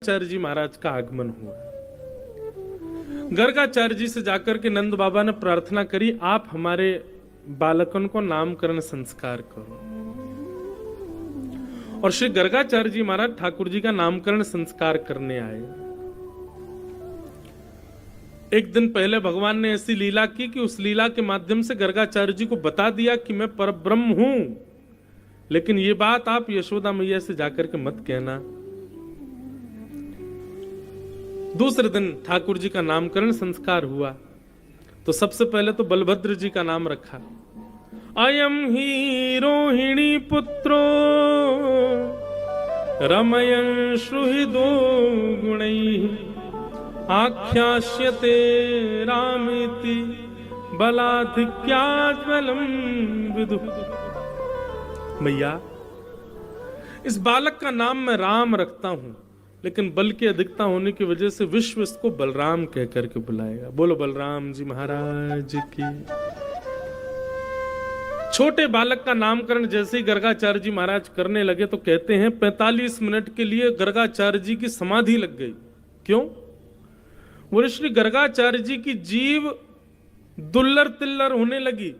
गर्गाचार्य जी महाराज का आगमन हुआ। गर्गाचार्य जी से जाकर के नंद बाबा ने प्रार्थना करी, आप हमारे बालकन को नामकरण संस्कार करो। और श्री गर्गाचार्य जी महाराज ठाकुर जी का नामकरण संस्कार करने आए। एक दिन पहले भगवान ने ऐसी लीला की कि उस लीला के माध्यम से गर्गाचार्य जी को बता दिया कि मैं परब्रह्म हूं, लेकिन ये बात आप यशोदा मैया से जाकर के मत कहना। दूसरे दिन ठाकुर जी का नामकरण संस्कार हुआ तो सबसे पहले तो बलभद्र जी का नाम रखा। अयम ही रोहिणी पुत्रो रमयन् श्रुहिदो गुणैः आख्यास्यते रामेति बलाधिक्याज्वलम् विदुः। मैया, इस बालक का नाम मैं राम रखता हूं, लेकिन बल की अधिकता होने की वजह से विश्व इसको बलराम कह करके बुलाएगा। बोलो बलराम जी महाराज की। छोटे बालक का नामकरण जैसे ही गर्गाचार्य जी महाराज करने लगे तो कहते हैं 45 मिनट के लिए गर्गाचार्य जी की समाधि लग गई। क्यों? बोले श्री गर्गाचार्य जी की जीव दुल्लर तिल्लर होने लगी,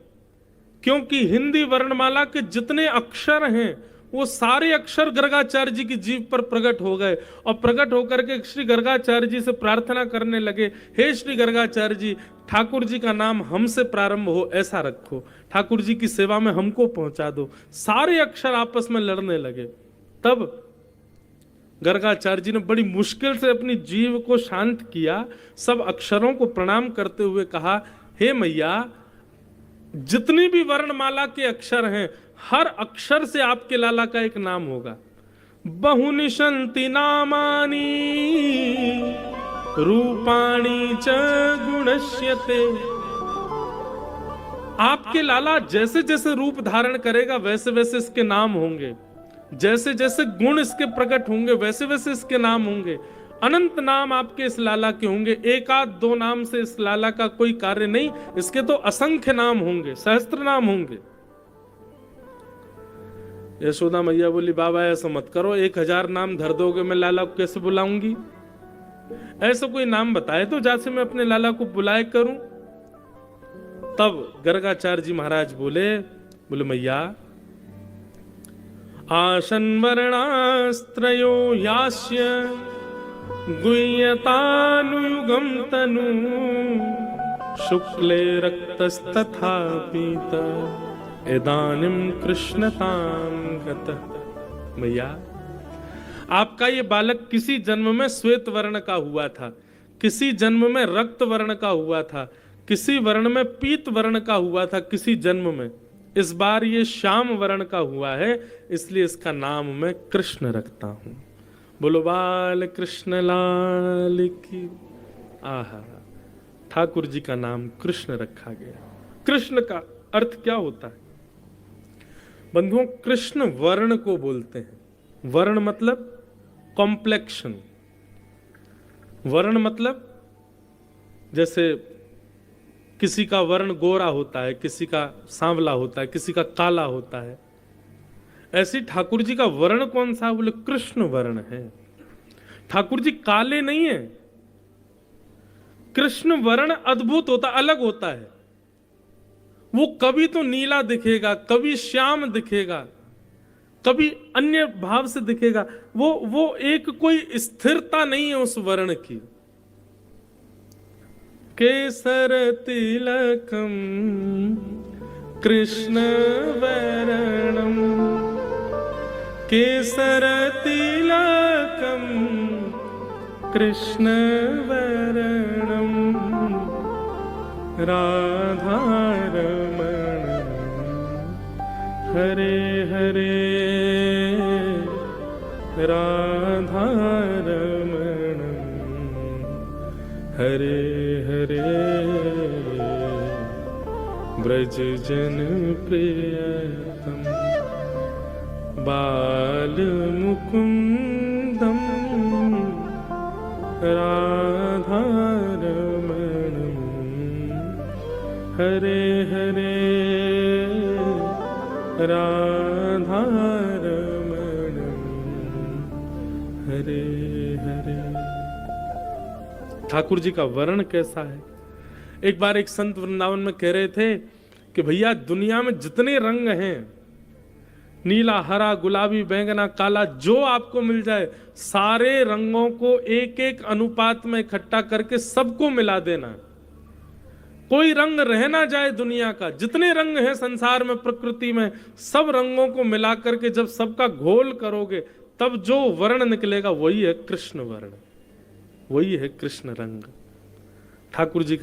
क्योंकि हिंदी वर्णमाला के जितने अक्षर हैं वो सारे अक्षर गर्गाचार्य जी की जीव पर प्रकट हो गए। और प्रकट होकर के श्री गर्गाचार्य जी से प्रार्थना करने लगे, हे श्री गर्गाचार्य जी, ठाकुर जी का नाम हमसे प्रारंभ हो ऐसा रखो, ठाकुर जी की सेवा में हमको पहुंचा दो। सारे अक्षर आपस में लड़ने लगे। तब गर्गाचार्य जी ने बड़ी मुश्किल से अपनी जीव को शांत किया, सब अक्षरों को प्रणाम करते हुए कहा, हे मैया, जितनी भी वर्णमाला के अक्षर हैं हर अक्षर से आपके लाला का एक नाम होगा। बहुनि सन्ति नामानि रूपाणि च गुणस्यते। आपके लाला जैसे जैसे रूप धारण करेगा वैसे वैसे इसके नाम होंगे, जैसे जैसे गुण इसके प्रकट होंगे वैसे वैसे इसके नाम होंगे। अनंत नाम आपके इस लाला के होंगे। एक आध दो नाम से इस लाला का कोई कार्य नहीं, इसके तो असंख्य नाम होंगे, सहस्त्र नाम होंगे। यशोदा मैया बोली, बाबा ऐसा मत करो, 1000 नाम धर दोगे, मैं लाला को कैसे बुलाऊंगी? ऐसा कोई नाम बताए तो जैसे मैं अपने लाला को बुलाए करूं। तब गर्गाचार्य जी महाराज बोले मैया, आसन वर्णास्त्रयो यास्य गुह्यतानुयुगम तनु शुक्ले रक्तस्तथा पीता इदानीम कृष्णतां गतः। मैया, आपका ये बालक किसी जन्म में श्वेत वर्ण का हुआ था, किसी जन्म में रक्त वर्ण का हुआ था, किसी वर्ण में पीत वर्ण का हुआ था किसी जन्म में। इस बार ये श्याम वर्ण का हुआ है, इसलिए इसका नाम मैं कृष्ण रखता हूं। बोलो बाल कृष्ण लाल की। आहा, ठाकुर जी का नाम कृष्ण रखा गया। कृष्ण का अर्थ क्या होता है बंधुओं? कृष्ण वर्ण को बोलते हैं। वर्ण मतलब कॉम्प्लेक्शन। वर्ण मतलब जैसे किसी का वर्ण गोरा होता है, किसी का सांवला होता है, किसी का काला होता है। ऐसी ठाकुर जी का वर्ण कौन सा? बोले कृष्ण वर्ण है। ठाकुर जी काले नहीं है। कृष्ण वर्ण अद्भुत होता, अलग होता है। वो कभी तो नीला दिखेगा, कभी श्याम दिखेगा, कभी अन्य भाव से दिखेगा। वो एक कोई स्थिरता नहीं है उस वर्ण की। केसर तिलकम कृष्ण वर्णम, केसर तिलकम कृष्ण वर्णम राधारमण हरे हरे राधारमण हरे हरे ब्रज जन प्रियतम बाल मुकुंदम राधारमण हरे हरे राधारमण हरे हरे। ठाकुर जी का वर्ण कैसा है। एक बार एक संत वृंदावन में कह रहे थे कि भैया दुनिया में जितने रंग हैं, नीला, हरा, गुलाबी, बैंगना, काला, जो आपको मिल जाए, सारे रंगों को एक एक अनुपात में इकट्ठा करके सबको मिला देना। कोई रंग रह ना जाए दुनिया का, जितने रंग हैं संसार में, प्रकृति में, सब रंगों को मिला करके जब सबका घोल करोगे तब जो वर्ण निकलेगा वही है कृष्ण वर्ण, वही है कृष्ण रंग। ठाकुर जी